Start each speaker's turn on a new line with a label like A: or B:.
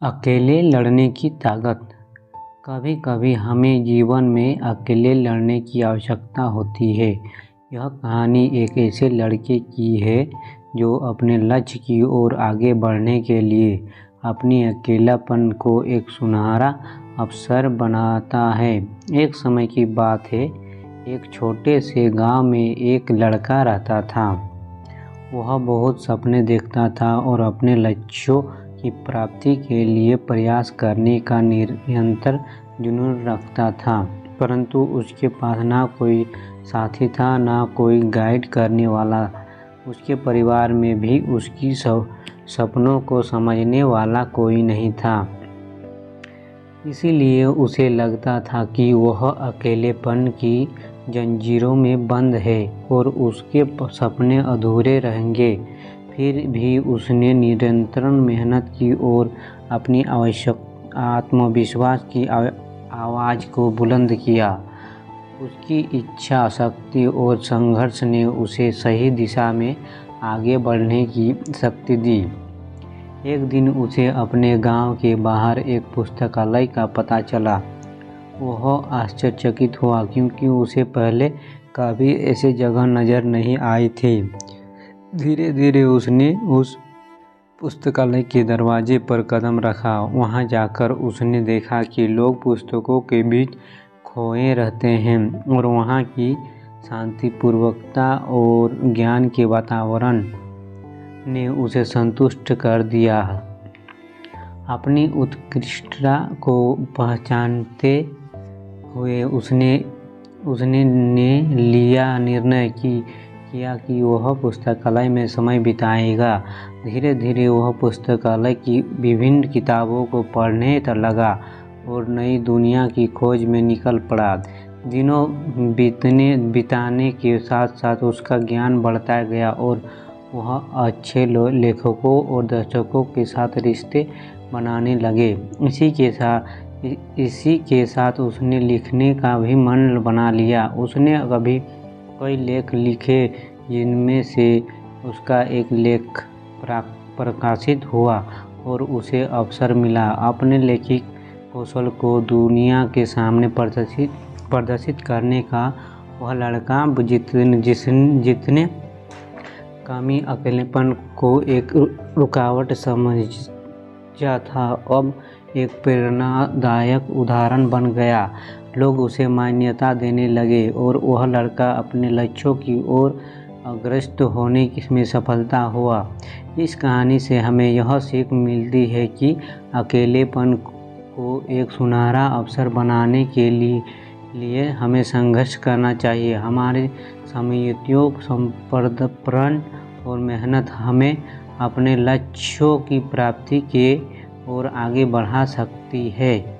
A: अकेले लड़ने की ताकत। कभी कभी हमें जीवन में अकेले लड़ने की आवश्यकता होती है। यह कहानी एक ऐसे लड़के की है जो अपने लक्ष्य की ओर आगे बढ़ने के लिए अपनी अकेलापन को एक सुनहरा अवसर बनाता है। एक समय की बात है, एक छोटे से गांव में एक लड़का रहता था। वह बहुत सपने देखता था और अपने लक्ष्यों की प्राप्ति के लिए प्रयास करने का निरंतर जुनून रखता था, परंतु उसके पास ना कोई साथी था, ना कोई गाइड करने वाला। उसके परिवार में भी उसकी सपनों को समझने वाला कोई नहीं था। इसीलिए उसे लगता था कि वह अकेलेपन की जंजीरों में बंद है और उसके सपने अधूरे रहेंगे। फिर भी उसने निरंतर मेहनत की और अपनी आत्मविश्वास की आवाज़ को बुलंद किया। उसकी इच्छा शक्ति और संघर्ष ने उसे सही दिशा में आगे बढ़ने की शक्ति दी। एक दिन उसे अपने गांव के बाहर एक पुस्तकालय का पता चला। वह आश्चर्यचकित हुआ क्योंकि उसे पहले कभी ऐसी जगह नज़र नहीं आई थी। धीरे धीरे उसने उस पुस्तकालय के दरवाजे पर कदम रखा। वहां जाकर उसने देखा कि लोग पुस्तकों के बीच खोए रहते हैं और वहां की शांतिपूर्वकता और ज्ञान के वातावरण ने उसे संतुष्ट कर दिया। अपनी उत्कृष्टता को पहचानते हुए उसने लिया निर्णय किया कि वह पुस्तकालय में समय बिताएगा। धीरे धीरे वह पुस्तकालय की विभिन्न किताबों को पढ़ने लगा और नई दुनिया की खोज में निकल पड़ा। दिनों बिताने के साथ साथ उसका ज्ञान बढ़ता गया और वह अच्छे लेखकों और दर्शकों के साथ रिश्ते बनाने लगे। इसी के साथ उसने लिखने का भी मन बना लिया। उसने कई लेख लिखे, जिनमें से उसका एक लेख प्रकाशित हुआ और उसे अवसर मिला अपने लेखिक कौशल को दुनिया के सामने प्रदर्शित करने का। वह लड़का जितने कमी अकेलेपन को एक रुकावट समझा था, अब एक प्रेरणादायक उदाहरण बन गया। लोग उसे मान्यता देने लगे और वह लड़का अपने लक्ष्यों की ओर अग्रसर होने में सफलता हुआ। इस कहानी से हमें यह सीख मिलती है कि अकेलेपन को एक सुनहरा अवसर बनाने के लिए हमें संघर्ष करना चाहिए। हमारे समयों, समर्पण और मेहनत हमें अपने लक्ष्यों की प्राप्ति के ओर आगे बढ़ा सकती है।